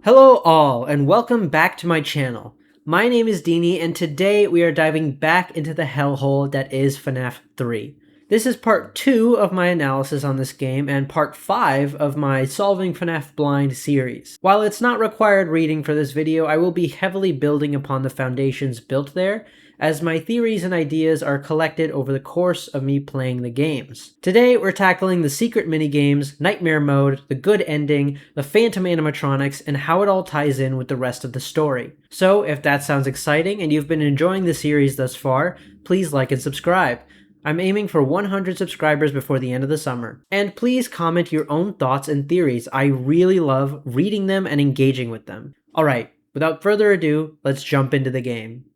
Hello all, and welcome back to my channel. My name is Dini, and today we are diving back into the hellhole that is FNAF 3. This is part 2 of my analysis on this game, and part 5 of my Solving FNAF Blind series. While it's not required reading for this video, I will be heavily building upon the foundations built there, as my theories and ideas are collected over the course of me playing the games. Today, we're tackling the secret minigames, nightmare mode, the good ending, the phantom animatronics, and how it all ties in with the rest of the story. So, if that sounds exciting and you've been enjoying the series thus far, please like and subscribe. I'm aiming for 100 subscribers before the end of the summer. And please comment your own thoughts and theories. I really love reading them and engaging with them. Alright, without further ado, let's jump into the game.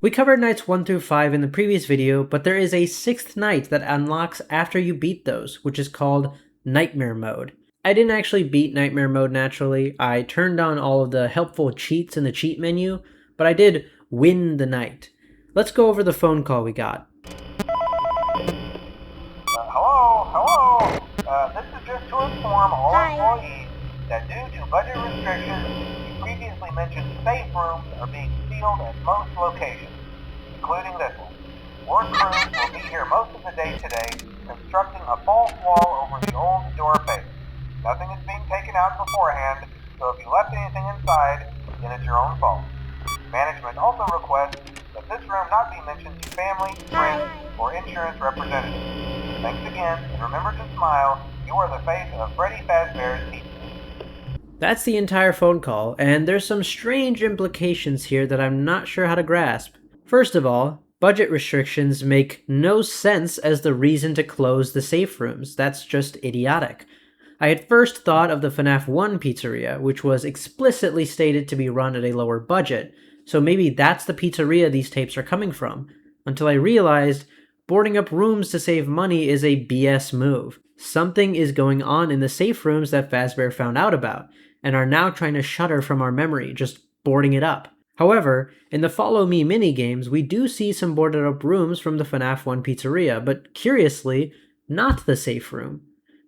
We covered nights 1 through 5 in the previous video, but there is a 6th night that unlocks after you beat those, which is called Nightmare Mode. I didn't actually beat Nightmare Mode naturally. I turned on all of the helpful cheats in the cheat menu, but I did win the night. Let's go over the phone call we got. Hello. This is just to inform all employees that due to budget restrictions, the previously mentioned safe rooms are being sealed at most locations, including this one. Work crews will be here most of the day today, constructing a false wall over the old door face. Nothing is being taken out beforehand, so if you left anything inside, then it's your own fault. Management also requests that this room not be mentioned to family, friends, or insurance representatives. Thanks again, and remember to smile. You are the face of Freddy Fazbear's Pizza. That's the entire phone call, and there's some strange implications here that I'm not sure how to grasp. First of all, budget restrictions make no sense as the reason to close the safe rooms. That's just idiotic. I had first thought of the FNAF 1 pizzeria, which was explicitly stated to be run at a lower budget, so maybe that's the pizzeria these tapes are coming from, until I realized boarding up rooms to save money is a BS move. Something is going on in the safe rooms that Fazbear found out about, and are now trying to shutter from our memory, just boarding it up. However, in the Follow Me minigames, we do see some boarded up rooms from the FNAF 1 pizzeria, but curiously, not the safe room.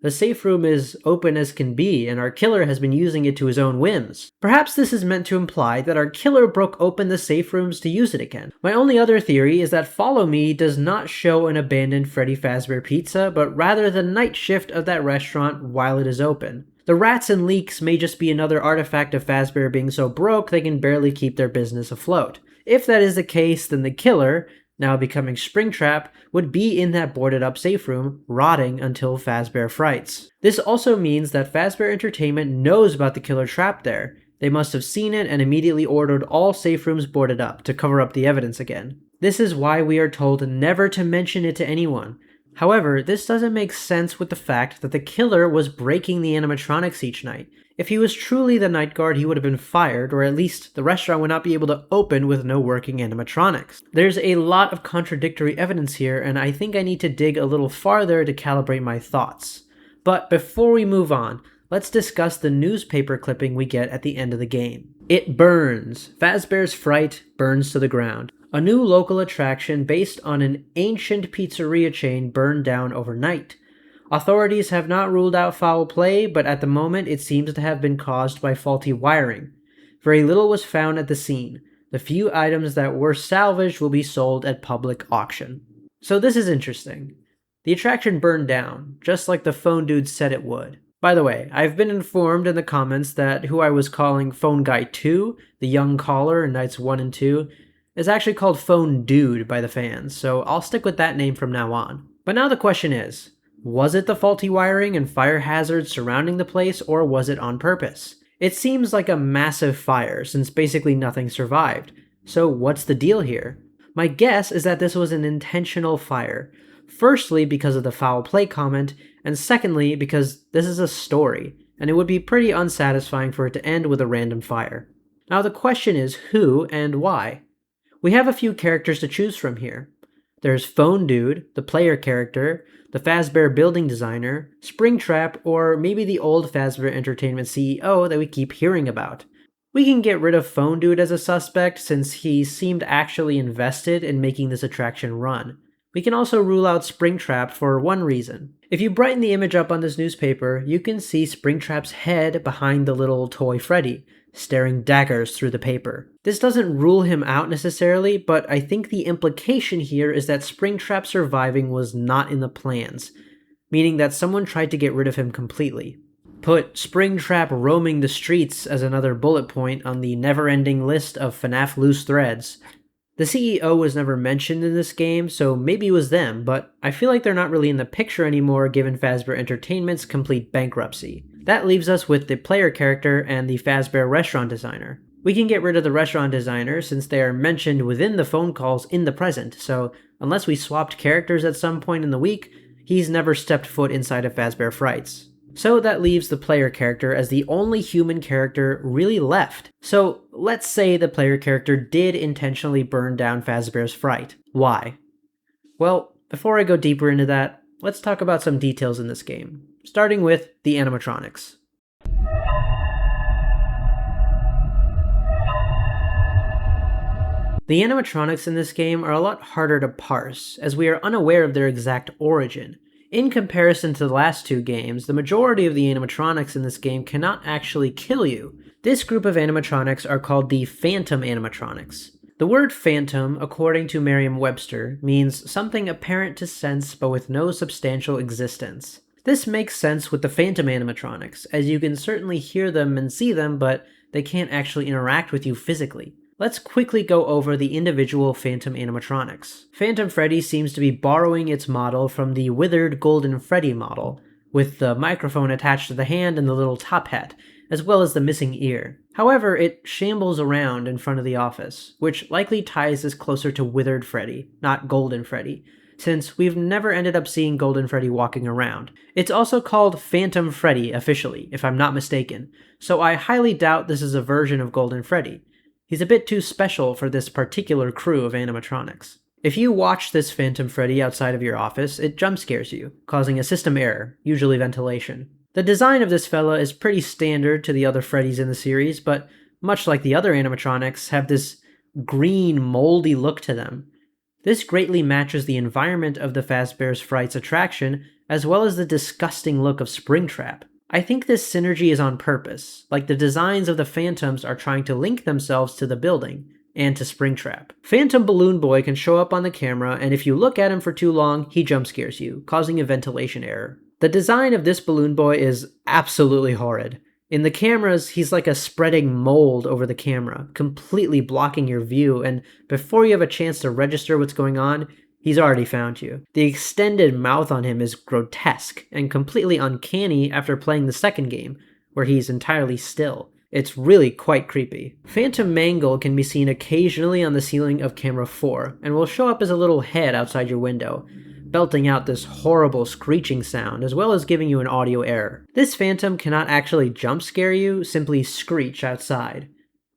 The safe room is open as can be, and our killer has been using it to his own whims. Perhaps this is meant to imply that our killer broke open the safe rooms to use it again. My only other theory is that Follow Me does not show an abandoned Freddy Fazbear Pizza, but rather the night shift of that restaurant while it is open. The rats and leaks may just be another artifact of Fazbear being so broke they can barely keep their business afloat. If that is the case, then the killer, now becoming Springtrap, would be in that boarded up safe room, rotting until Fazbear frights. This also means that Fazbear Entertainment knows about the killer trapped there. They must have seen it and immediately ordered all safe rooms boarded up to cover up the evidence again. This is why we are told never to mention it to anyone. However, this doesn't make sense with the fact that the killer was breaking the animatronics each night. If he was truly the night guard, he would have been fired, or at least the restaurant would not be able to open with no working animatronics. There's a lot of contradictory evidence here, and I think I need to dig a little farther to calibrate my thoughts. But before we move on, let's discuss the newspaper clipping we get at the end of the game. It burns. Fazbear's Fright burns to the ground. A new local attraction based on an ancient pizzeria chain burned down overnight. Authorities have not ruled out foul play, but at the moment it seems to have been caused by faulty wiring. Very little was found at the scene. The few items that were salvaged will be sold at public auction. So this is interesting. The attraction burned down, just like the phone dude said it would. By the way, I've been informed in the comments that who I was calling Phone Guy 2, the young caller in nights 1 and 2, is actually called Phone Dude by the fans, so I'll stick with that name from now on. But now the question is, was it the faulty wiring and fire hazards surrounding the place, or was it on purpose? It seems like a massive fire, since basically nothing survived. So what's the deal here? My guess is that this was an intentional fire. Firstly, because of the foul play comment, and secondly, because this is a story, and it would be pretty unsatisfying for it to end with a random fire. Now the question is who and why? We have a few characters to choose from here. There's Phone Dude, the player character, the Fazbear building designer, Springtrap, or maybe the old Fazbear Entertainment CEO that we keep hearing about. We can get rid of Phone Dude as a suspect since he seemed actually invested in making this attraction run. We can also rule out Springtrap for one reason. If you brighten the image up on this newspaper, you can see Springtrap's head behind the little toy Freddy, staring daggers through the paper. This doesn't rule him out necessarily, but I think the implication here is that Springtrap surviving was not in the plans, meaning that someone tried to get rid of him completely. Put Springtrap roaming the streets as another bullet point on the never-ending list of FNAF loose threads. The CEO was never mentioned in this game, so maybe it was them, but I feel like they're not really in the picture anymore given Fazbear Entertainment's complete bankruptcy. That leaves us with the player character and the Fazbear restaurant designer. We can get rid of the restaurant designer since they are mentioned within the phone calls in the present, so unless we swapped characters at some point in the week, he's never stepped foot inside of Fazbear Frights. So that leaves the player character as the only human character really left. So let's say the player character did intentionally burn down Fazbear's Fright. Why? Well, before I go deeper into that, let's talk about some details in this game, starting with the animatronics. The animatronics in this game are a lot harder to parse, as we are unaware of their exact origin. In comparison to the last two games, the majority of the animatronics in this game cannot actually kill you. This group of animatronics are called the phantom animatronics. The word phantom, according to Merriam-Webster, means something apparent to sense but with no substantial existence. This makes sense with the phantom animatronics, as you can certainly hear them and see them, but they can't actually interact with you physically. Let's quickly go over the individual Phantom animatronics. Phantom Freddy seems to be borrowing its model from the withered Golden Freddy model, with the microphone attached to the hand and the little top hat, as well as the missing ear. However, it shambles around in front of the office, which likely ties this closer to withered Freddy, not Golden Freddy, since we've never ended up seeing Golden Freddy walking around. It's also called Phantom Freddy officially, if I'm not mistaken, so I highly doubt this is a version of Golden Freddy. He's a bit too special for this particular crew of animatronics. If you watch this Phantom Freddy outside of your office, it jump scares you, causing a system error, usually ventilation. The design of this fella is pretty standard to the other Freddys in the series, but much like the other animatronics, have this green, moldy look to them. This greatly matches the environment of the Fazbear's Fright's attraction, as well as the disgusting look of Springtrap. I think this synergy is on purpose, like the designs of the Phantoms are trying to link themselves to the building, and to Springtrap. Phantom Balloon Boy can show up on the camera, and if you look at him for too long, he jump scares you, causing a ventilation error. The design of this Balloon Boy is absolutely horrid. In the cameras, he's like a spreading mold over the camera, completely blocking your view, and before you have a chance to register what's going on, he's already found you. The extended mouth on him is grotesque and completely uncanny after playing the second game, where he's entirely still. It's really quite creepy. Phantom Mangle can be seen occasionally on the ceiling of camera 4, and will show up as a little head outside your window, belting out this horrible screeching sound, as well as giving you an audio error. This Phantom cannot actually jump scare you, simply screech outside.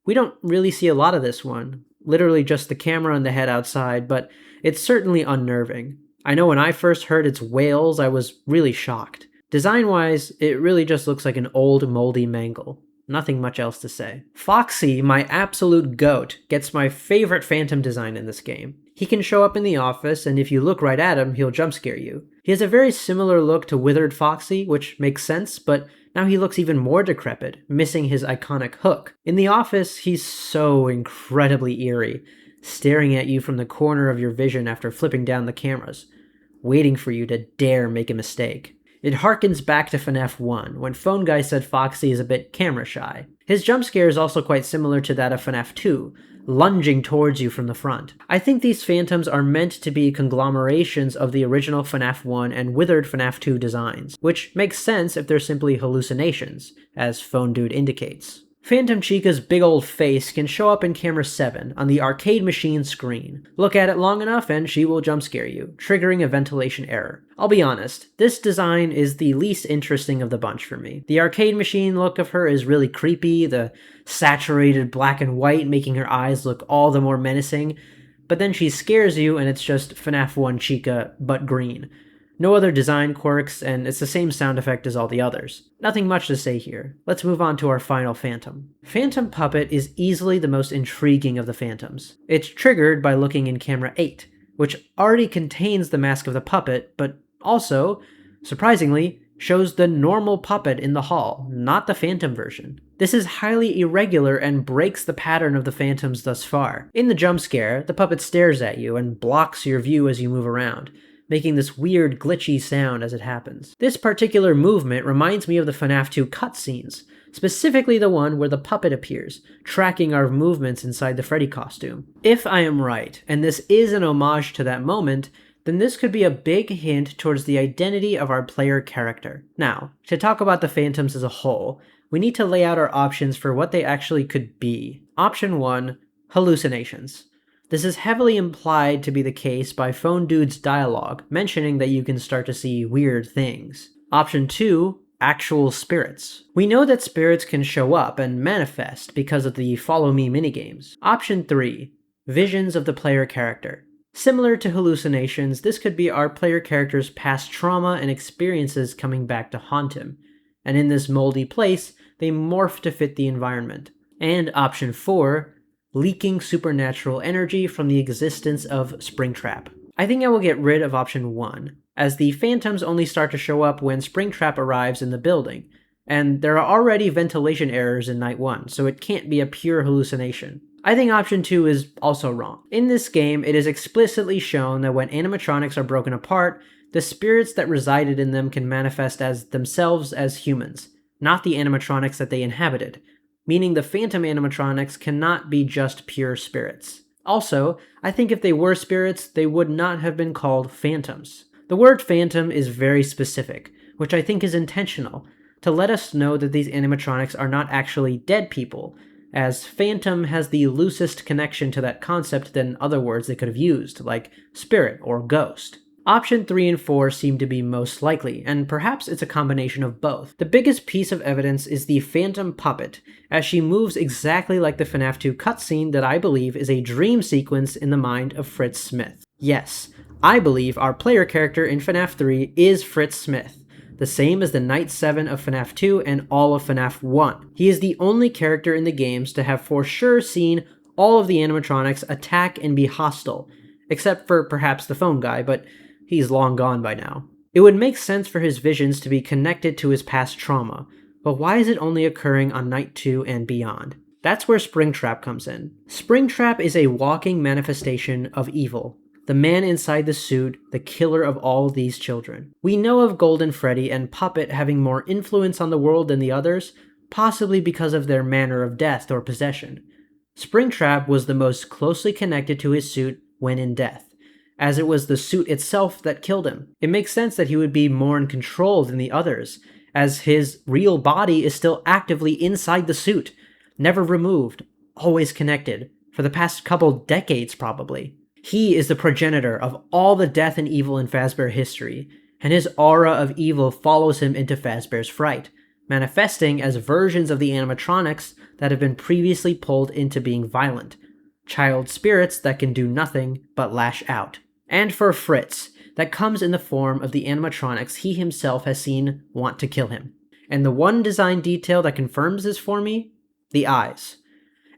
We don't really see a lot of this one, literally just the camera and the head outside, but it's certainly unnerving. I know when I first heard its wails, I was really shocked. Design-wise, it really just looks like an old moldy Mangle. Nothing much else to say. Foxy, my absolute goat, gets my favorite Phantom design in this game. He can show up in the office, and if you look right at him, he'll jump scare you. He has a very similar look to Withered Foxy, which makes sense, but now he looks even more decrepit, missing his iconic hook. In the office, he's so incredibly eerie, staring at you from the corner of your vision after flipping down the cameras, waiting for you to dare make a mistake. It harkens back to FNAF 1, when Phone Guy said Foxy is a bit camera shy. His jump scare is also quite similar to that of FNAF 2, lunging towards you from the front. I think these Phantoms are meant to be conglomerations of the original FNAF 1 and withered FNAF 2 designs, which makes sense if they're simply hallucinations, as Phone Dude indicates. Phantom Chica's big old face can show up in camera 7 on the arcade machine screen. Look at it long enough and she will jump scare you, triggering a ventilation error. I'll be honest, this design is the least interesting of the bunch for me. The arcade machine look of her is really creepy, the saturated black and white making her eyes look all the more menacing, but then she scares you and it's just FNAF 1 Chica, but green. No other design quirks, and it's the same sound effect as all the others. Nothing much to say here. Let's move on to our final Phantom. Phantom Puppet is easily the most intriguing of the Phantoms. It's triggered by looking in camera 8, which already contains the mask of the puppet, but also, surprisingly, shows the normal puppet in the hall, not the Phantom version. This is highly irregular and breaks the pattern of the Phantoms thus far. In the jump scare, the puppet stares at you and blocks your view as you move around, making this weird glitchy sound as it happens. This particular movement reminds me of the FNAF 2 cutscenes, specifically the one where the puppet appears, tracking our movements inside the Freddy costume. If I am right, and this is an homage to that moment, then this could be a big hint towards the identity of our player character. Now, to talk about the Phantoms as a whole, we need to lay out our options for what they actually could be. Option 1, hallucinations. This is heavily implied to be the case by Phone Dude's dialogue, mentioning that you can start to see weird things. Option 2, actual spirits. We know that spirits can show up and manifest because of the Follow Me minigames. Option 3, visions of the player character. Similar to hallucinations, this could be our player character's past trauma and experiences coming back to haunt him, and in this moldy place, they morph to fit the environment. And option 4, leaking supernatural energy from the existence of Springtrap. I think I will get rid of option 1, as the Phantoms only start to show up when Springtrap arrives in the building, and there are already ventilation errors in Night 1, so it can't be a pure hallucination. I think option 2 is also wrong. In this game, it is explicitly shown that when animatronics are broken apart, the spirits that resided in them can manifest as themselves as humans, not the animatronics that they inhabited, meaning the Phantom animatronics cannot be just pure spirits. Also, I think if they were spirits, they would not have been called Phantoms. The word Phantom is very specific, which I think is intentional, to let us know that these animatronics are not actually dead people, as Phantom has the loosest connection to that concept than other words they could have used, like spirit or ghost. Option 3 and 4 seem to be most likely, and perhaps it's a combination of both. The biggest piece of evidence is the Phantom puppet, as she moves exactly like the FNAF 2 cutscene that I believe is a dream sequence in the mind of Fritz Smith. Yes, I believe our player character in FNAF 3 is Fritz Smith, the same as the Night 7 of FNAF 2 and all of FNAF 1. He is the only character in the games to have for sure seen all of the animatronics attack and be hostile, except for perhaps the phone guy, but he's long gone by now. It would make sense for his visions to be connected to his past trauma, but why is it only occurring on Night 2 and beyond? That's where Springtrap comes in. Springtrap is a walking manifestation of evil. The man inside the suit, the killer of all these children. We know of Golden Freddy and Puppet having more influence on the world than the others, possibly because of their manner of death or possession. Springtrap was the most closely connected to his suit when in death, as it was the suit itself that killed him. It makes sense that he would be more in control than the others, as his real body is still actively inside the suit, never removed, always connected, for the past couple decades probably. He is the progenitor of all the death and evil in Fazbear history, and his aura of evil follows him into Fazbear's Fright, manifesting as versions of the animatronics that have been previously pulled into being violent, child spirits that can do nothing but lash out. And for Fritz, that comes in the form of the animatronics he himself has seen want to kill him. And the one design detail that confirms this for me? The eyes.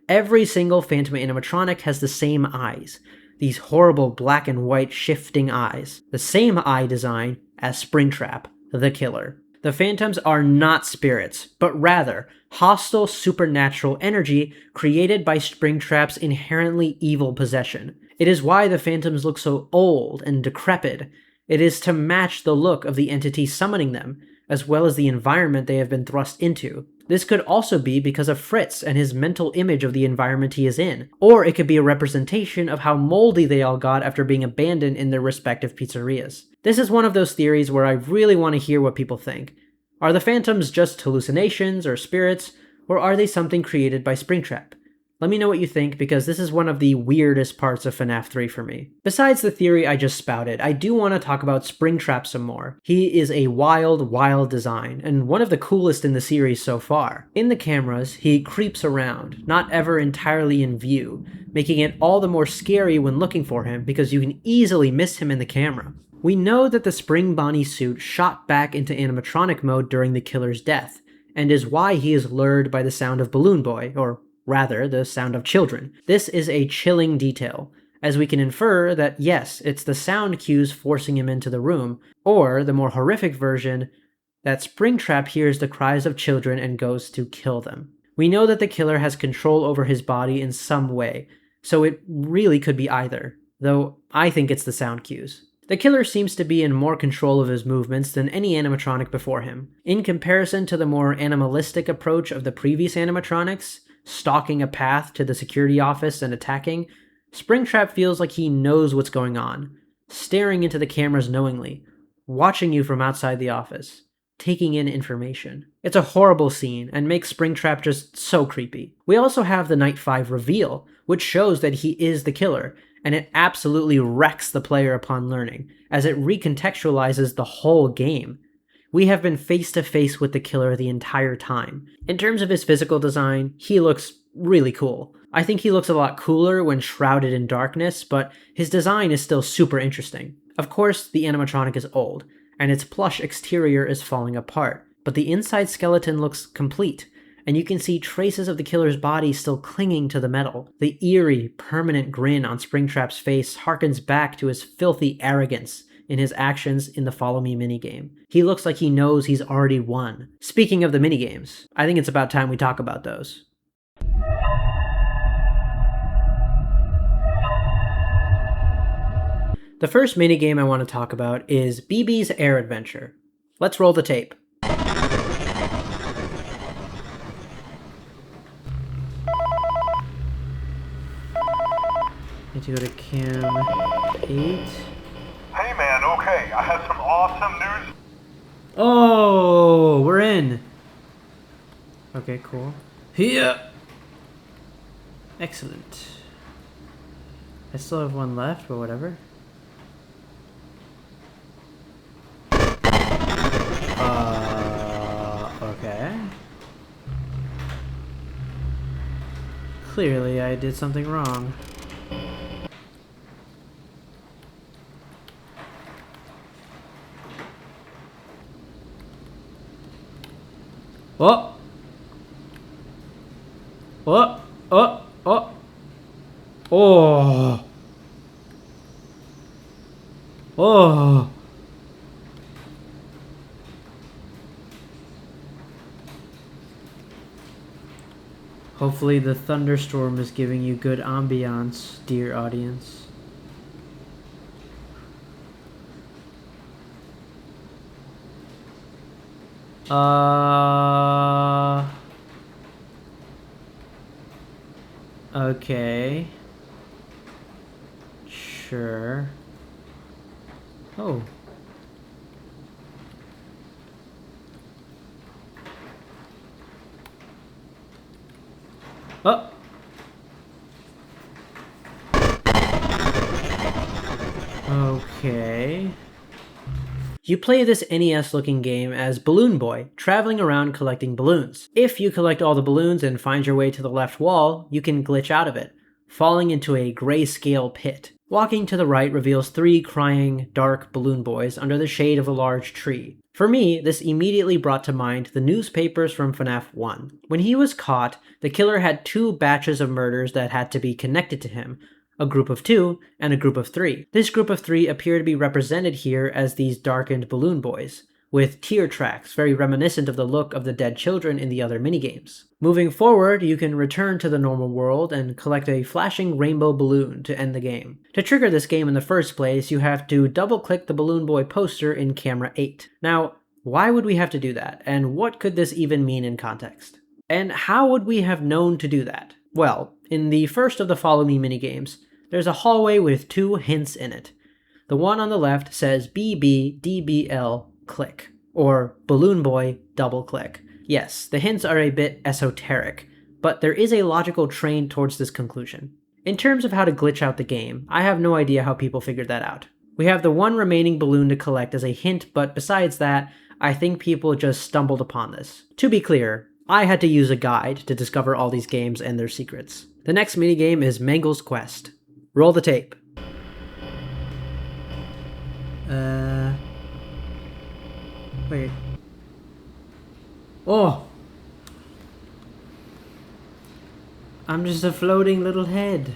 Every single Phantom animatronic has the same eyes, these horrible black and white shifting eyes, the same eye design as Springtrap, the killer. The Phantoms are not spirits, but rather hostile supernatural energy created by Springtrap's inherently evil possession. It is why the Phantoms look so old and decrepit. It is to match the look of the entity summoning them, as well as the environment they have been thrust into. This could also be because of Fritz and his mental image of the environment he is in, or it could be a representation of how moldy they all got after being abandoned in their respective pizzerias. This is one of those theories where I really want to hear what people think. Are the Phantoms just hallucinations or spirits, or are they something created by Springtrap? Let me know what you think, because this is one of the weirdest parts of FNAF 3 for me. Besides the theory I just spouted, I do want to talk about Springtrap some more. He is a wild, wild design, and one of the coolest in the series so far. In the cameras, he creeps around, not ever entirely in view, making it all the more scary when looking for him because you can easily miss him in the camera. We know that the Spring Bonnie suit shot back into animatronic mode during the killer's death, and is why he is lured by the sound of Balloon Boy, or rather, the sound of children. This is a chilling detail, as we can infer that yes, it's the sound cues forcing him into the room, or the more horrific version, that Springtrap hears the cries of children and goes to kill them. We know that the killer has control over his body in some way, so it really could be either, though I think it's the sound cues. The killer seems to be in more control of his movements than any animatronic before him. In comparison to the more animalistic approach of the previous animatronics, stalking a path to the security office and attacking, Springtrap feels like he knows what's going on, staring into the cameras knowingly, watching you from outside the office, taking in information. It's a horrible scene and makes Springtrap just so creepy. We also have the Night 5 reveal, which shows that he is the killer, and it absolutely wrecks the player upon learning, as it recontextualizes the whole game. We have been face to face with the killer the entire time. In terms of his physical design, he looks really cool. I think he looks a lot cooler when shrouded in darkness, but his design is still super interesting. Of course, the animatronic is old, and its plush exterior is falling apart, but the inside skeleton looks complete, and you can see traces of the killer's body still clinging to the metal. The eerie, permanent grin on Springtrap's face harkens back to his filthy arrogance in his actions in the Follow Me minigame. He looks like he knows he's already won. Speaking of the minigames, I think it's about time we talk about those. The first minigame I want to talk about is BB's Air Adventure. Let's roll the tape. Need to go to cam 8. Hey man, okay, I have some awesome news. Oh, we're in. Okay, cool. Yeah. Excellent. I still have one left, but whatever. Okay. Clearly I did something wrong. Oh! Oh! Oh! Oh! Oh! Oh! Hopefully the thunderstorm is giving you good ambiance, dear audience. Okay. Sure. Oh. Oh. Okay. You play this NES-looking game as Balloon Boy, traveling around collecting balloons. If you collect all the balloons and find your way to the left wall, you can glitch out of it, falling into a grayscale pit. Walking to the right reveals 3 crying, dark balloon boys under the shade of a large tree. For me, this immediately brought to mind the newspapers from FNAF 1. When he was caught, the killer had 2 batches of murders that had to be connected to him, a group of 2 and a group of 3. This group of 3 appear to be represented here as these darkened balloon boys, with tear tracks very reminiscent of the look of the dead children in the other minigames. Moving forward, you can return to the normal world and collect a flashing rainbow balloon to end the game. To trigger this game in the first place, you have to double-click the Balloon Boy poster in camera 8. Now, why would we have to do that, and what could this even mean in context? And how would we have known to do that? Well, in the first of the Follow Me minigames, there's a hallway with 2 hints in it. The one on the left says BBDBL click, or Balloon Boy double click. Yes, the hints are a bit esoteric, but there is a logical train towards this conclusion. In terms of how to glitch out the game, I have no idea how people figured that out. We have the one remaining balloon to collect as a hint, but besides that, I think people just stumbled upon this. To be clear, I had to use a guide to discover all these games and their secrets. The next minigame is Mangle's Quest. Roll the tape. Wait. Oh! I'm just a floating little head.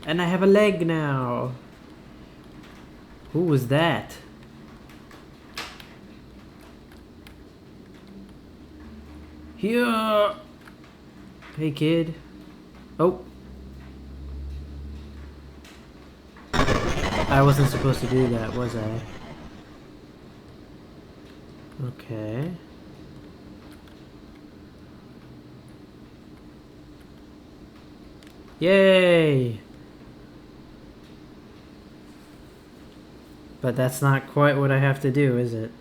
And I have a leg now. Who was that? Here. Hey, kid. Oh. I wasn't supposed to do that, was I? Okay. Yay! But that's not quite what I have to do, is it?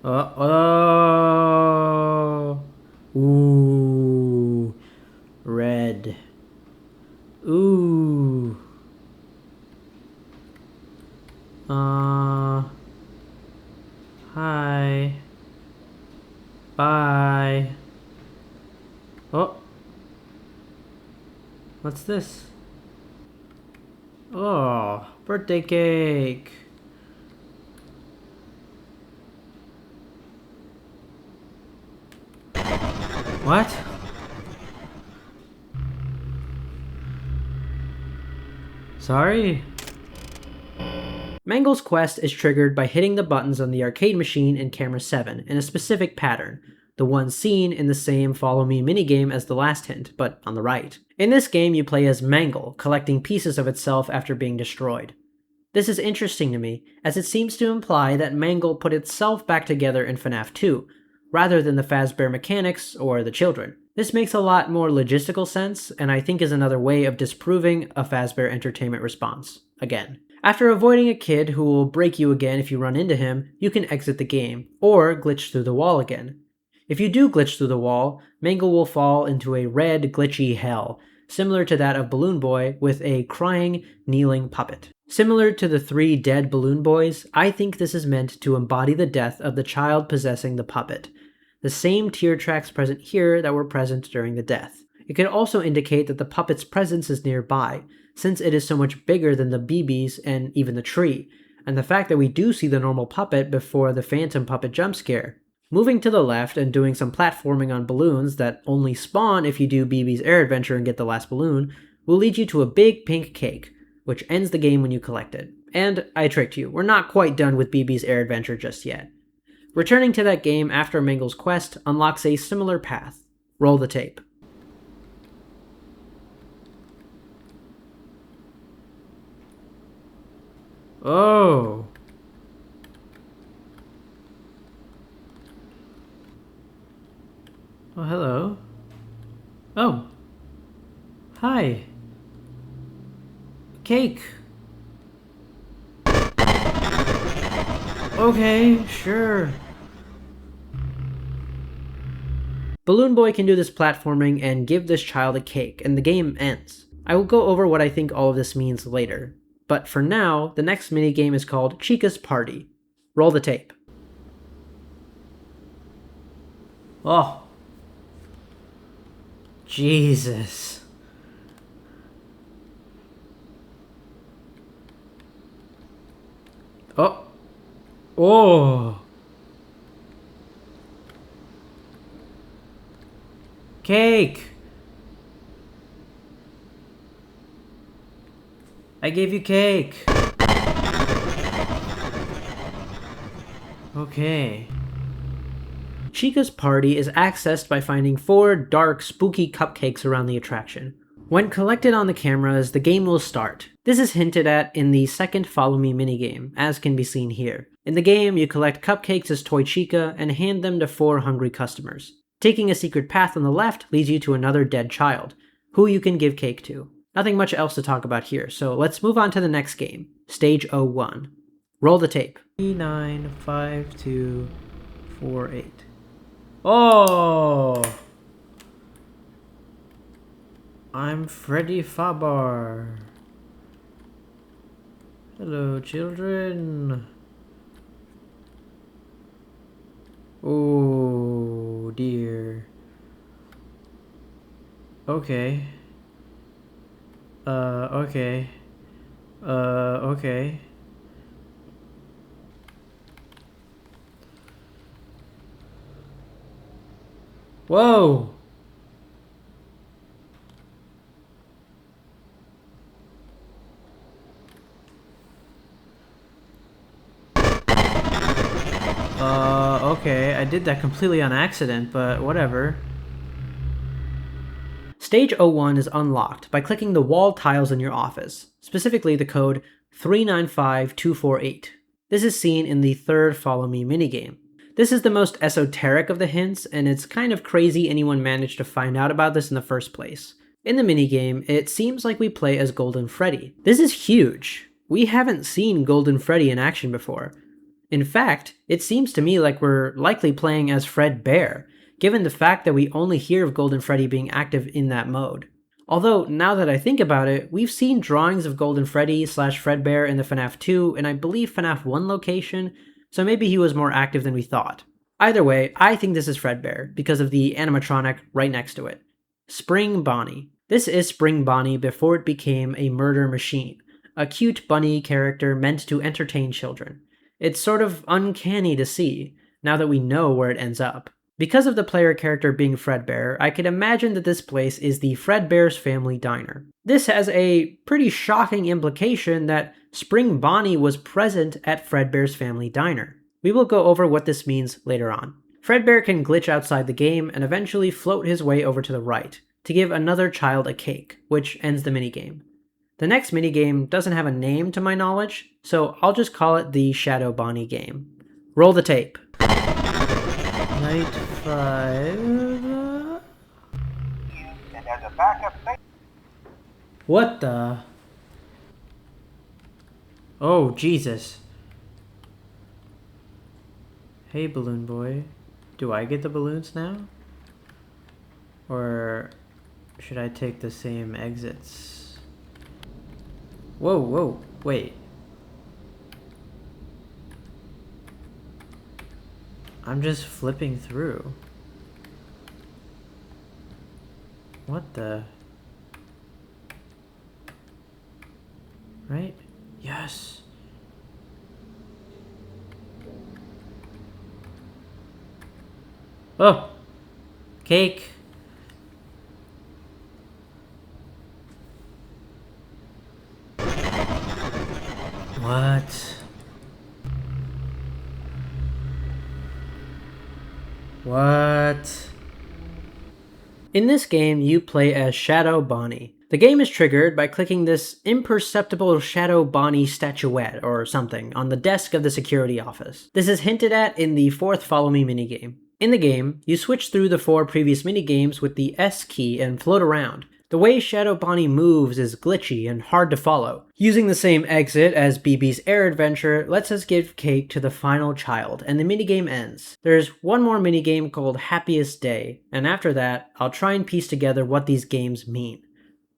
Oh! Ooh! Red. Ooh! Hi. Bye. Oh! What's this? Oh, birthday cake. What? Sorry? Mangle's quest is triggered by hitting the buttons on the arcade machine in camera 7 in a specific pattern, the one seen in the same Follow Me minigame as the last hint, but on the right. In this game, you play as Mangle, collecting pieces of itself after being destroyed. This is interesting to me, as it seems to imply that Mangle put itself back together in FNAF 2, rather than the Fazbear mechanics or the children. This makes a lot more logistical sense, and I think is another way of disproving a Fazbear Entertainment response, again. After avoiding a kid who will break you again if you run into him, you can exit the game, or glitch through the wall again. If you do glitch through the wall, Mangle will fall into a red, glitchy hell, similar to that of Balloon Boy, with a crying, kneeling puppet. Similar to the 3 dead Balloon Boys, I think this is meant to embody the death of the child possessing the puppet. The same tear tracks present here that were present during the death. It could also indicate that the puppet's presence is nearby, since it is so much bigger than the BBs and even the tree, and the fact that we do see the normal puppet before the phantom puppet jump scare. Moving to the left and doing some platforming on balloons that only spawn if you do BB's Air Adventure and get the last balloon will lead you to a big pink cake, which ends the game when you collect it. And I tricked you, we're not quite done with BB's Air Adventure just yet. Returning to that game after Mangle's quest unlocks a similar path. Roll the tape. Oh. Oh, hello. Oh. Hi. Cake. Okay, sure. Balloon Boy can do this platforming and give this child a cake, and the game ends. I will go over what I think all of this means later. But for now, the next minigame is called Chica's Party. Roll the tape. Oh. Jesus. Oh. Oh. Cake. I gave you cake. Okay. Chica's Party is accessed by finding 4 dark, spooky cupcakes around the attraction. When collected on the cameras, the game will start. This is hinted at in the second Follow Me minigame, as can be seen here. In the game, you collect cupcakes as Toy Chica and hand them to 4 hungry customers. Taking a secret path on the left leads you to another dead child, who you can give cake to. Nothing much else to talk about here, so let's move on to the next game, Stage 01. Roll the tape. 395248. Oh! I'm Freddy Fazbear. Hello, children. Oh, dear. Okay. Okay. Okay. Whoa! Okay, I did that completely on accident, but whatever. Stage 01 is unlocked by clicking the wall tiles in your office, specifically the code 395248. This is seen in the third Follow Me minigame. This is the most esoteric of the hints, and it's kind of crazy anyone managed to find out about this in the first place. In the minigame, it seems like we play as Golden Freddy. This is huge. We haven't seen Golden Freddy in action before. In fact, it seems to me like we're likely playing as Fredbear, given the fact that we only hear of Golden Freddy being active in that mode. Although, now that I think about it, we've seen drawings of Golden Freddy / Fredbear in the FNAF 2 and I believe FNAF 1 location, so maybe he was more active than we thought. Either way, I think this is Fredbear, because of the animatronic right next to it. Spring Bonnie. This is Spring Bonnie before it became a murder machine, a cute bunny character meant to entertain children. It's sort of uncanny to see, now that we know where it ends up. Because of the player character being Fredbear, I can imagine that this place is the Fredbear's Family Diner. This has a pretty shocking implication that Spring Bonnie was present at Fredbear's Family Diner. We will go over what this means later on. Fredbear can glitch outside the game and eventually float his way over to the right, to give another child a cake, which ends the minigame. The next minigame doesn't have a name to my knowledge, so I'll just call it the Shadow Bonnie game. Roll the tape. Night 5... And as a backup state. What the... Oh, Jesus. Hey, Balloon Boy. Do I get the balloons now? Or should I take the same exits? Whoa, wait. I'm just flipping through. What the... Right? Yes. Oh! Cake! What? What? In this game, you play as Shadow Bonnie. The game is triggered by clicking this imperceptible Shadow Bonnie statuette or something on the desk of the security office. This is hinted at in the fourth Follow Me minigame. In the game, you switch through the 4 previous minigames with the S key and float around. The way Shadow Bonnie moves is glitchy and hard to follow. Using the same exit as BB's air adventure lets us give cake to the final child, and the minigame ends. There's one more minigame called Happiest Day, and after that, I'll try and piece together what these games mean.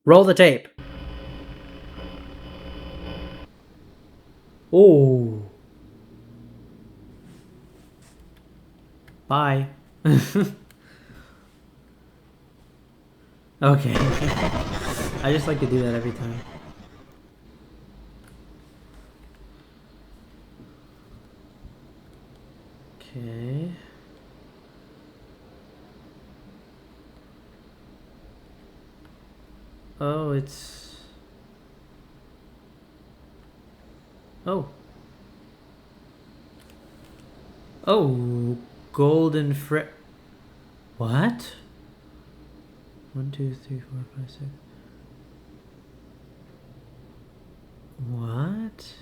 Roll the tape. Oh. Bye. Okay. I just like to do that every time. Okay. Oh, it's... Oh. Oh, Golden Freddy. What? 1, 2, 3, 4, 5, 6. What?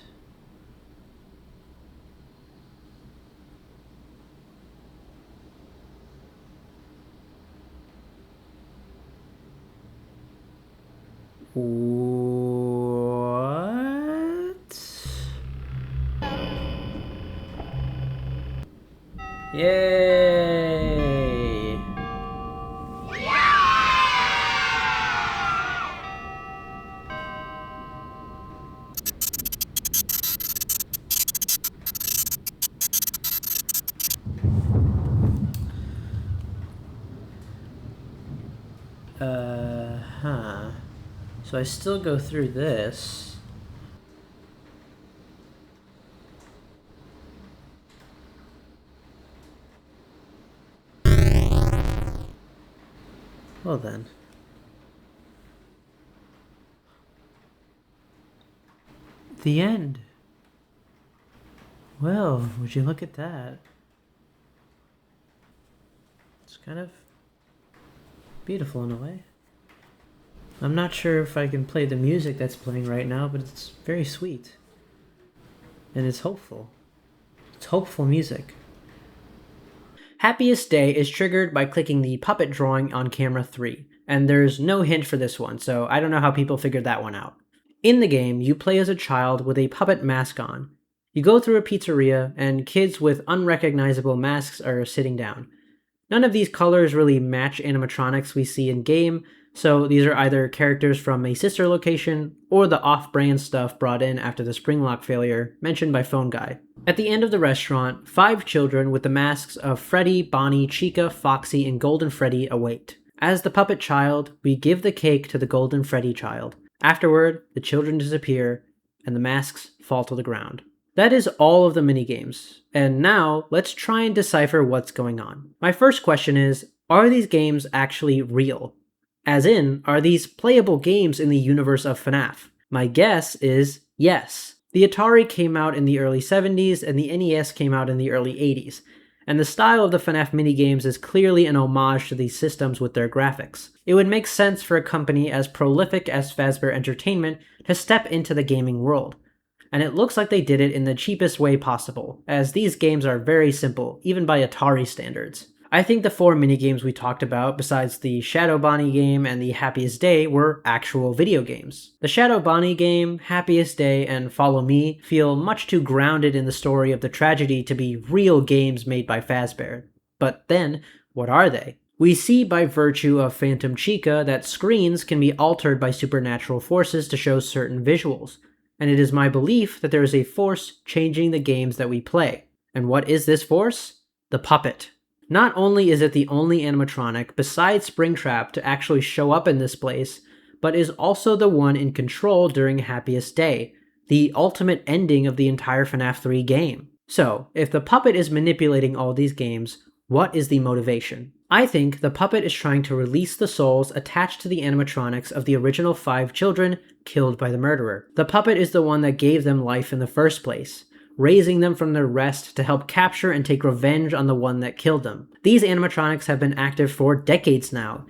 Yay! Huh. So I still go through this. Well then. The end. Well, would you look at that? kind of beautiful in a way. I'm not sure if I can play the music that's playing right now, but it's very sweet. And it's hopeful. It's hopeful music. Happiest Day is triggered by clicking the puppet drawing on camera 3, and there's no hint for this one, so I don't know how people figured that one out. In the game, you play as a child with a puppet mask on. You go through a pizzeria, and kids with unrecognizable masks are sitting down. None of these colors really match animatronics we see in-game, so these are either characters from a sister location, or the off-brand stuff brought in after the Springlock failure, mentioned by Phone Guy. At the end of the restaurant, 5 children with the masks of Freddy, Bonnie, Chica, Foxy, and Golden Freddy await. As the puppet child, we give the cake to the Golden Freddy child. Afterward, the children disappear, and the masks fall to the ground. That is all of the minigames, and now let's try and decipher what's going on. My first question is, are these games actually real? As in, are these playable games in the universe of FNAF? My guess is yes. The Atari came out in the early 70s and the NES came out in the early 80s, and the style of the FNAF minigames is clearly an homage to these systems with their graphics. It would make sense for a company as prolific as Fazbear Entertainment to step into the gaming world. And it looks like they did it in the cheapest way possible, as these games are very simple, even by Atari standards. I think the 4 minigames we talked about, besides the Shadow Bonnie game and the Happiest Day, were actual video games. The Shadow Bonnie game, Happiest Day, and Follow Me feel much too grounded in the story of the tragedy to be real games made by Fazbear. But then, what are they? We see by virtue of Phantom Chica that screens can be altered by supernatural forces to show certain visuals, and it is my belief that there is a force changing the games that we play. And what is this force? The puppet. Not only is it the only animatronic besides Springtrap to actually show up in this place, but is also the one in control during Happiest Day, the ultimate ending of the entire FNAF 3 game. So, if the puppet is manipulating all these games, what is the motivation? I think the puppet is trying to release the souls attached to the animatronics of the original 5 children killed by the murderer. The puppet is the one that gave them life in the first place, raising them from their rest to help capture and take revenge on the one that killed them. These animatronics have been active for decades now,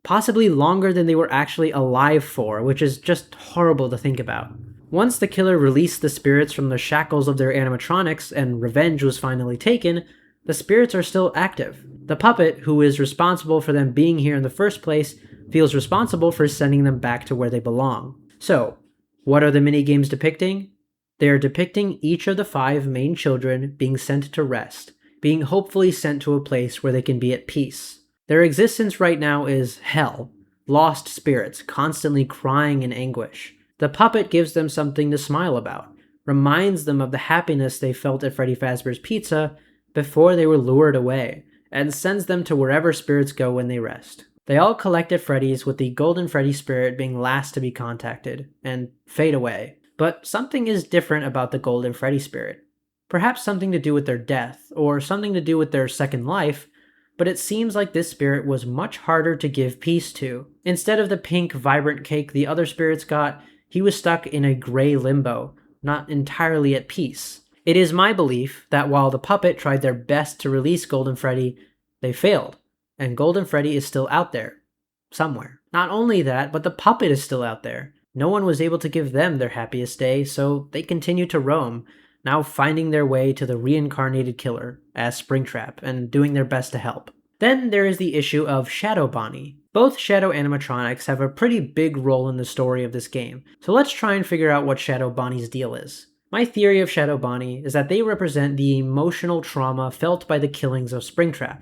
possibly longer than they were actually alive for, which is just horrible to think about. Once the killer released the spirits from the shackles of their animatronics and revenge was finally taken, the spirits are still active. The puppet, who is responsible for them being here in the first place, feels responsible for sending them back to where they belong. So, what are the minigames depicting? They are depicting each of the 5 main children being sent to rest, being hopefully sent to a place where they can be at peace. Their existence right now is hell, lost spirits constantly crying in anguish. The puppet gives them something to smile about, reminds them of the happiness they felt at Freddy Fazbear's Pizza before they were lured away, and sends them to wherever spirits go when they rest. They all collect at Freddy's with the Golden Freddy spirit being last to be contacted, and fade away. But something is different about the Golden Freddy spirit. Perhaps something to do with their death, or something to do with their second life, but it seems like this spirit was much harder to give peace to. Instead of the pink, vibrant cake the other spirits got, he was stuck in a gray limbo, not entirely at peace. It is my belief that while the puppet tried their best to release Golden Freddy, they failed, and Golden Freddy is still out there, somewhere. Not only that, but the puppet is still out there. No one was able to give them their happiest day, so they continue to roam, now finding their way to the reincarnated killer, as Springtrap, and doing their best to help. Then there is the issue of Shadow Bonnie. Both Shadow animatronics have a pretty big role in the story of this game, so let's try and figure out what Shadow Bonnie's deal is. My theory of Shadow Bonnie is that they represent the emotional trauma felt by the killings of Springtrap,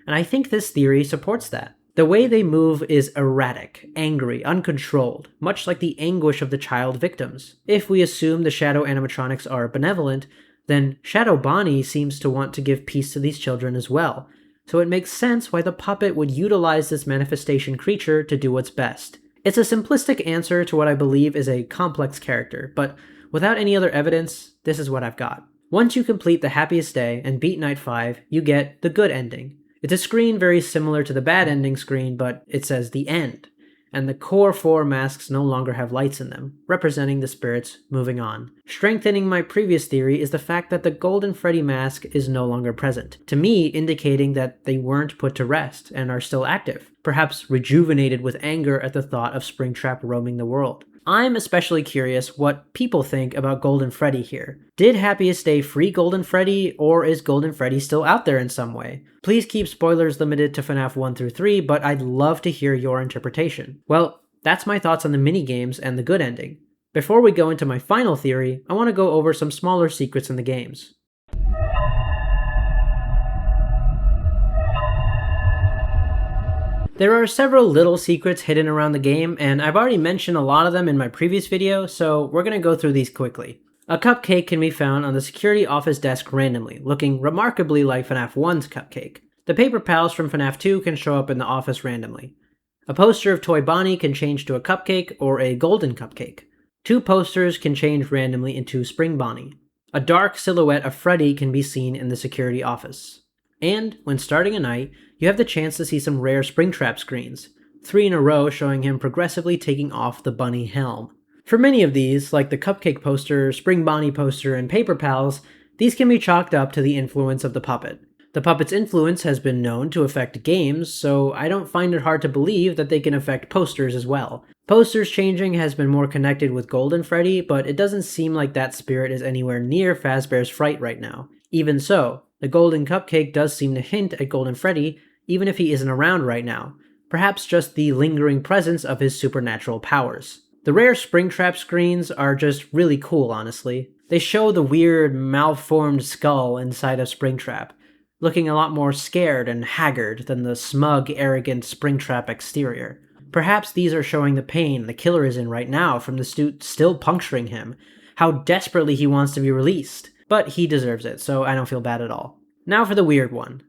and I think this theory supports that. The way they move is erratic, angry, uncontrolled, much like the anguish of the child victims. If we assume the Shadow animatronics are benevolent, then Shadow Bonnie seems to want to give peace to these children as well, so it makes sense why the puppet would utilize this manifestation creature to do what's best. It's a simplistic answer to what I believe is a complex character, but without any other evidence, this is what I've got. Once you complete the Happiest Day and beat Night 5, you get the good ending. It's a screen very similar to the bad ending screen, but it says the end. and the core 4 masks no longer have lights in them, representing the spirits moving on. Strengthening my previous theory is the fact that the Golden Freddy mask is no longer present, to me indicating that they weren't put to rest and are still active, perhaps rejuvenated with anger at the thought of Springtrap roaming the world. I'm especially curious what people think about Golden Freddy here. Did Happiest Day free Golden Freddy, or is Golden Freddy still out there in some way? Please keep spoilers limited to FNAF 1 through 3, but I'd love to hear your interpretation. Well, that's my thoughts on the minigames and the good ending. Before we go into my final theory, I want to go over some smaller secrets in the games. There are several little secrets hidden around the game, and I've already mentioned a lot of them in my previous video, so we're going to go through these quickly. A cupcake can be found on the security office desk randomly, looking remarkably like FNAF 1's cupcake. The paper pals from FNAF 2 can show up in the office randomly. A poster of Toy Bonnie can change to a cupcake or a golden cupcake. 2 posters can change randomly into Spring Bonnie. A dark silhouette of Freddy can be seen in the security office. And, when starting a night, you have the chance to see some rare Springtrap screens, 3 in a row showing him progressively taking off the bunny helm. For many of these, like the cupcake poster, Spring Bonnie poster, and paper pals, these can be chalked up to the influence of the puppet. The puppet's influence has been known to affect games, so I don't find it hard to believe that they can affect posters as well. Posters changing has been more connected with Golden Freddy, but it doesn't seem like that spirit is anywhere near Fazbear's Fright right now. Even so, the golden cupcake does seem to hint at Golden Freddy, even if he isn't around right now. Perhaps just the lingering presence of his supernatural powers. The rare Springtrap screens are just really cool, honestly. They show the weird, malformed skull inside of Springtrap, looking a lot more scared and haggard than the smug, arrogant Springtrap exterior. Perhaps these are showing the pain the killer is in right now from the suit still puncturing him, how desperately he wants to be released. But he deserves it, so I don't feel bad at all. Now for the weird one.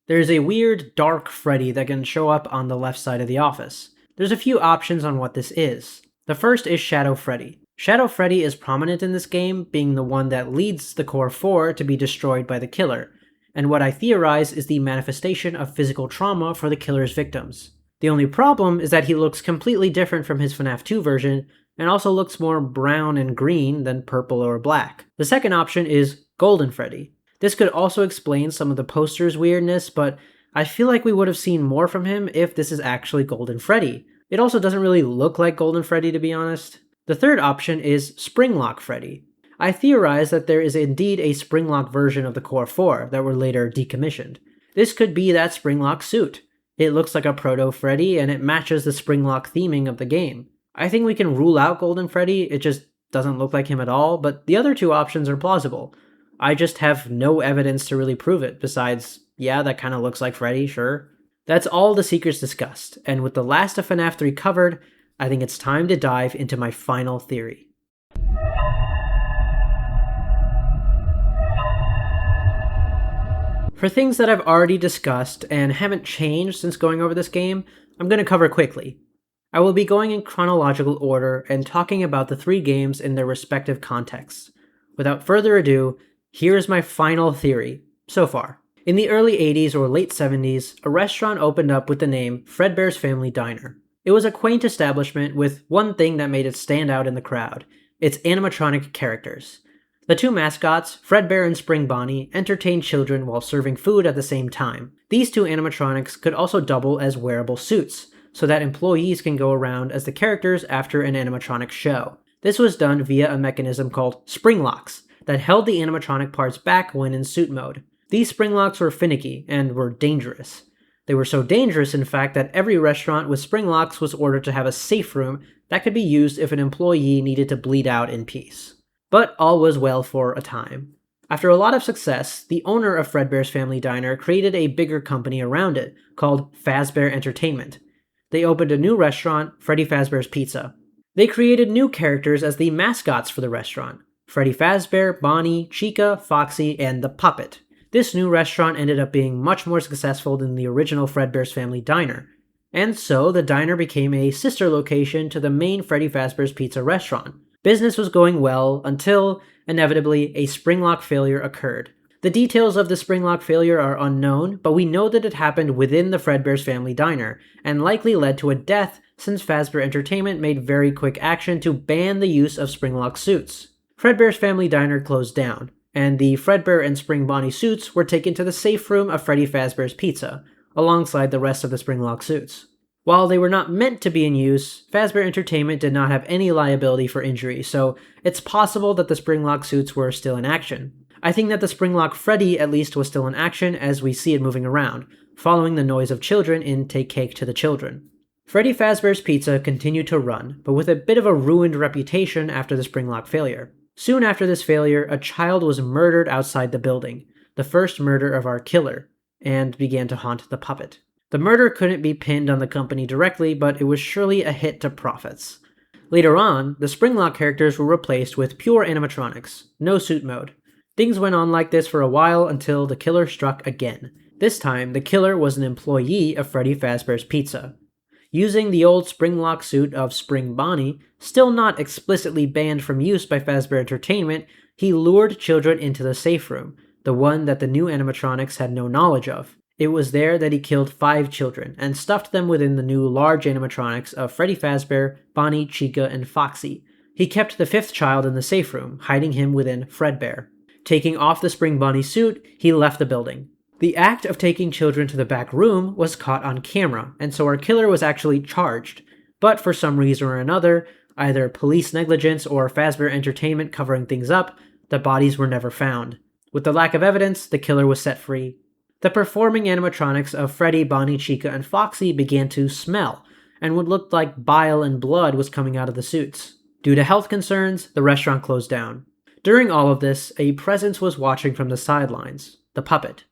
There's a weird, dark Freddy that can show up on the left side of the office. There's a few options on what this is. The first is Shadow Freddy. Shadow Freddy is prominent in this game, being the one that leads the Core 4 to be destroyed by the killer, and what I theorize is the manifestation of physical trauma for the killer's victims. The only problem is that he looks completely different from his FNAF 2 version, and also looks more brown and green than purple or black. The second option is Golden Freddy. This could also explain some of the poster's weirdness, but I feel like we would have seen more from him if this is actually Golden Freddy. It also doesn't really look like Golden Freddy, to be honest. The third option is Springlock Freddy. I theorize that there is indeed a Springlock version of the Core 4 that were later decommissioned. This could be that Springlock suit. It looks like a proto-Freddy, and it matches the Springlock theming of the game. I think we can rule out Golden Freddy, it just doesn't look like him at all, but the other 2 options are plausible. I just have no evidence to really prove it, besides, yeah, that kind of looks like Freddy, sure. That's all the secrets discussed, and with the last of FNAF 3 covered, I think it's time to dive into my final theory. For things that I've already discussed and haven't changed since going over this game, I'm going to cover quickly. I will be going in chronological order and talking about the 3 games in their respective contexts. Without further ado, here's my final theory, so far. In the early 80s or late 70s, a restaurant opened up with the name Fredbear's Family Diner. It was a quaint establishment with one thing that made it stand out in the crowd, its animatronic characters. The 2 mascots, Fredbear and Spring Bonnie, entertained children while serving food at the same time. These 2 animatronics could also double as wearable suits, so that employees can go around as the characters after an animatronic show. This was done via a mechanism called spring locks that held the animatronic parts back when in suit mode. These spring locks were finicky and were dangerous. They were so dangerous, in fact, that every restaurant with spring locks was ordered to have a safe room that could be used if an employee needed to bleed out in peace. But all was well for a time. After a lot of success, the owner of Fredbear's Family Diner created a bigger company around it, called Fazbear Entertainment. They opened a new restaurant, Freddy Fazbear's Pizza. They created new characters as the mascots for the restaurant: Freddy Fazbear, Bonnie, Chica, Foxy, and the Puppet. This new restaurant ended up being much more successful than the original Fredbear's Family Diner, and so the diner became a sister location to the main Freddy Fazbear's Pizza restaurant. Business was going well until, inevitably, a springlock failure occurred. The details of the springlock failure are unknown, but we know that it happened within the Fredbear's Family Diner, and likely led to a death since Fazbear Entertainment made very quick action to ban the use of Springlock suits. Fredbear's Family Diner closed down, and the Fredbear and Spring Bonnie suits were taken to the safe room of Freddy Fazbear's Pizza, alongside the rest of the Springlock suits. While they were not meant to be in use, Fazbear Entertainment did not have any liability for injury, so it's possible that the Springlock suits were still in action. I think that the Springlock Freddy at least was still in action as we see it moving around, following the noise of children in Take Cake to the Children. Freddy Fazbear's Pizza continued to run, but with a bit of a ruined reputation after the Springlock failure. Soon after this failure, a child was murdered outside the building, the first murder of our killer, and began to haunt the puppet. The murder couldn't be pinned on the company directly, but it was surely a hit to profits. Later on, the Springlock characters were replaced with pure animatronics, no suit mode. Things went on like this for a while until the killer struck again. This time, the killer was an employee of Freddy Fazbear's Pizza. Using the old Springlock suit of Spring Bonnie, still not explicitly banned from use by Fazbear Entertainment, he lured children into the safe room, the one that the new animatronics had no knowledge of. It was there that he killed 5 children and stuffed them within the new large animatronics of Freddy Fazbear, Bonnie, Chica, and Foxy. He kept the 5th child in the safe room, hiding him within Fredbear. Taking off the Spring Bonnie suit, he left the building. The act of taking children to the back room was caught on camera, and so our killer was actually charged. But for some reason or another, either police negligence or Fazbear Entertainment covering things up, the bodies were never found. With the lack of evidence, the killer was set free. The performing animatronics of Freddy, Bonnie, Chica, and Foxy began to smell, and what looked like bile and blood was coming out of the suits. Due to health concerns, the restaurant closed down. During all of this, a presence was watching from the sidelines, the puppet.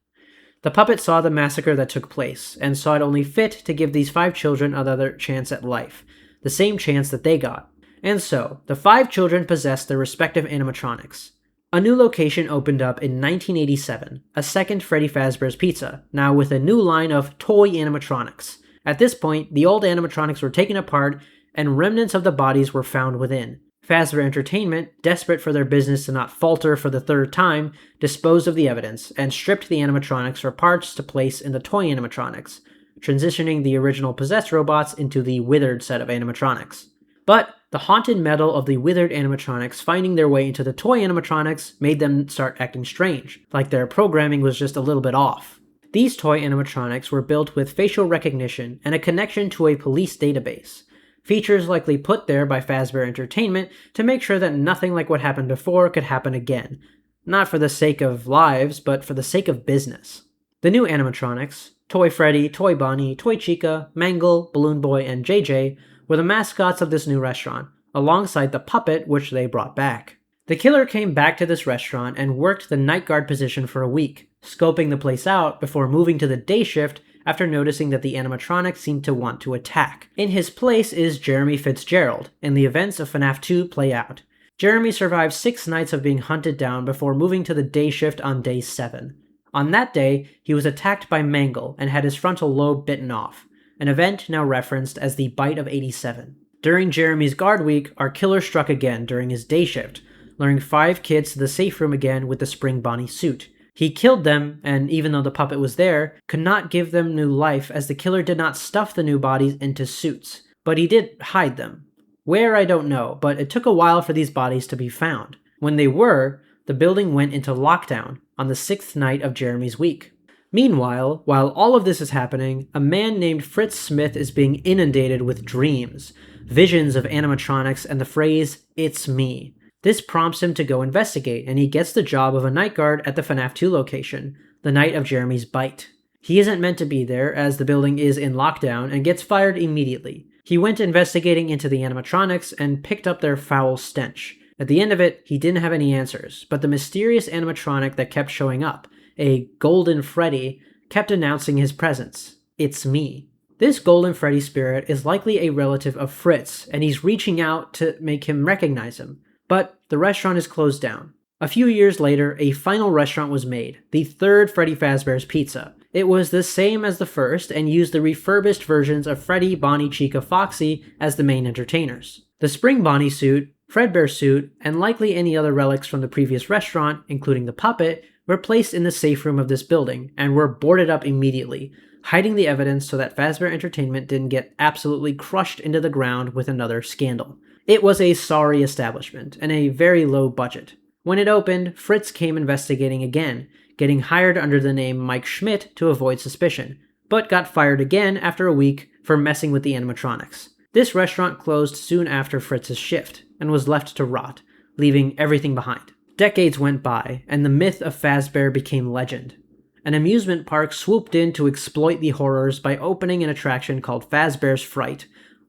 The puppet saw the massacre that took place, and saw it only fit to give these 5 children another chance at life, the same chance that they got. And so, the 5 children possessed their respective animatronics. A new location opened up in 1987, a second Freddy Fazbear's Pizza, now with a new line of toy animatronics. At this point, the old animatronics were taken apart, and remnants of the bodies were found within. Fazbear Entertainment, desperate for their business to not falter for the 3rd time, disposed of the evidence, and stripped the animatronics for parts to place in the toy animatronics, transitioning the original possessed robots into the withered set of animatronics. But the haunted metal of the withered animatronics finding their way into the toy animatronics made them start acting strange, like their programming was just a little bit off. These toy animatronics were built with facial recognition and a connection to a police database, features likely put there by Fazbear Entertainment to make sure that nothing like what happened before could happen again, not for the sake of lives, but for the sake of business. The new animatronics, Toy Freddy, Toy Bonnie, Toy Chica, Mangle, Balloon Boy, and JJ, were the mascots of this new restaurant, alongside the puppet which they brought back. The killer came back to this restaurant and worked the night guard position for a week, scoping the place out before moving to the day shift after noticing that the animatronics seemed to want to attack. In his place is Jeremy Fitzgerald, and the events of FNAF 2 play out. Jeremy survived 6 nights of being hunted down before moving to the day shift on day 7. On that day, he was attacked by Mangle and had his frontal lobe bitten off, an event now referenced as the Bite of 87. During Jeremy's guard week, our killer struck again during his day shift, luring 5 kids to the safe room again with the Spring Bonnie suit. He killed them, and even though the puppet was there, could not give them new life as the killer did not stuff the new bodies into suits, but he did hide them. Where, I don't know, but it took a while for these bodies to be found. When they were, the building went into lockdown on the 6th night of Jeremy's week. Meanwhile, while all of this is happening, a man named Fritz Smith is being inundated with dreams, visions of animatronics, and the phrase, "It's me." This prompts him to go investigate, and he gets the job of a night guard at the FNAF 2 location, the night of Jeremy's bite. He isn't meant to be there, as the building is in lockdown, and gets fired immediately. He went investigating into the animatronics and picked up their foul stench. At the end of it, he didn't have any answers, but the mysterious animatronic that kept showing up, a Golden Freddy, kept announcing his presence. "It's me." This Golden Freddy spirit is likely a relative of Fritz, and he's reaching out to make him recognize him. But the restaurant is closed down. A few years later, a final restaurant was made, the 3rd Freddy Fazbear's Pizza. It was the same as the first and used the refurbished versions of Freddy, Bonnie, Chica, Foxy as the main entertainers. The Spring Bonnie suit, Fredbear suit, and likely any other relics from the previous restaurant, including the puppet, were placed in the safe room of this building and were boarded up immediately, hiding the evidence so that Fazbear Entertainment didn't get absolutely crushed into the ground with another scandal. It was a sorry establishment, and a very low budget. When it opened, Fritz came investigating again, getting hired under the name Mike Schmidt to avoid suspicion, but got fired again after a week for messing with the animatronics. This restaurant closed soon after Fritz's shift, and was left to rot, leaving everything behind. Decades went by, and the myth of Fazbear became legend. An amusement park swooped in to exploit the horrors by opening an attraction called Fazbear's Fright,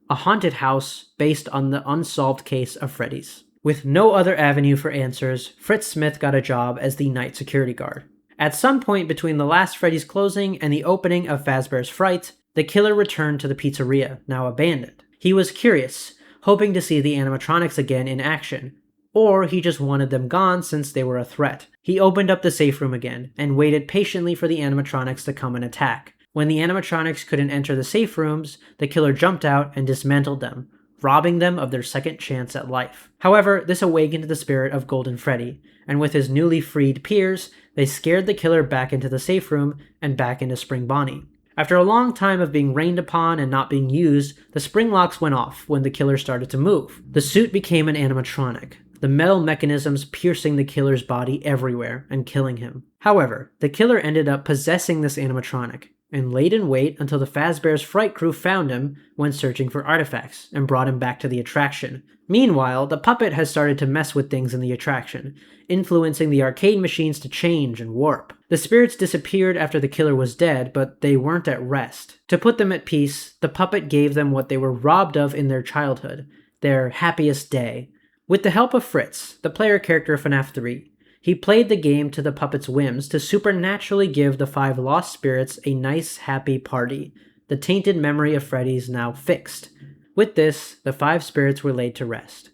a haunted house based on the unsolved case of Freddy's. With no other avenue for answers, Fritz Smith got a job as the night security guard. At some point between the last Freddy's closing and the opening of Fazbear's Fright, the killer returned to the pizzeria, now abandoned. He was curious, hoping to see the animatronics again in action, or he just wanted them gone since they were a threat. He opened up the safe room again, and waited patiently for the animatronics to come and attack. When the animatronics couldn't enter the safe rooms, the killer jumped out and dismantled them, robbing them of their second chance at life. However, this awakened the spirit of Golden Freddy, and with his newly freed peers, they scared the killer back into the safe room and back into Spring Bonnie. After a long time of being rained upon and not being used, the spring locks went off when the killer started to move. The suit became an animatronic, the metal mechanisms piercing the killer's body everywhere and killing him. However, the killer ended up possessing this animatronic, and laid in wait until the Fazbear's Fright crew found him when searching for artifacts, and brought him back to the attraction. Meanwhile, the puppet has started to mess with things in the attraction, influencing the arcade machines to change and warp. The spirits disappeared after the killer was dead, but they weren't at rest. To put them at peace, the puppet gave them what they were robbed of in their childhood, their happiest day. With the help of Fritz, the player character of FNAF 3, he played the game to the puppet's whims to supernaturally give the 5 lost spirits a nice, happy party, the tainted memory of Freddy's now fixed. With this, the 5 spirits were laid to rest.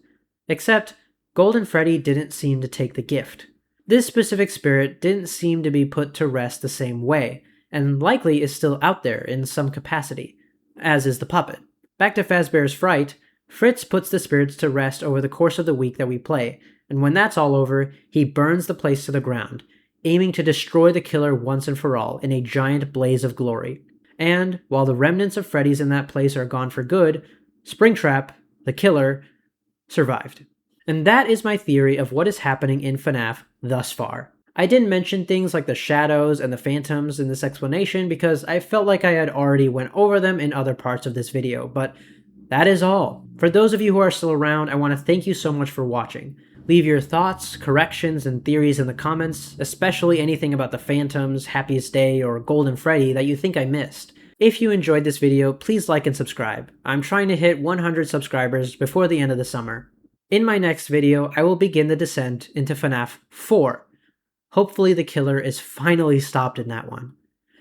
Except, Golden Freddy didn't seem to take the gift. This specific spirit didn't seem to be put to rest the same way, and likely is still out there in some capacity, as is the puppet. Back to Fazbear's Fright, Fritz puts the spirits to rest over the course of the week that we play, and when that's all over, he burns the place to the ground, aiming to destroy the killer once and for all in a giant blaze of glory. And, while the remnants of Freddy's in that place are gone for good, Springtrap, the killer, survived. And that is my theory of what is happening in FNAF thus far. I didn't mention things like the shadows and the phantoms in this explanation because I felt like I had already went over them in other parts of this video, but that is all. For those of you who are still around, I want to thank you so much for watching. Leave your thoughts, corrections, and theories in the comments, especially anything about the Phantoms, Happiest Day, or Golden Freddy that you think I missed. If you enjoyed this video, please like and subscribe. I'm trying to hit 100 subscribers before the end of the summer. In my next video, I will begin the descent into FNAF 4. Hopefully the killer is finally stopped in that one.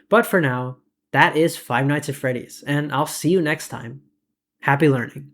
But for now, that is Five Nights at Freddy's, and I'll see you next time. Happy learning.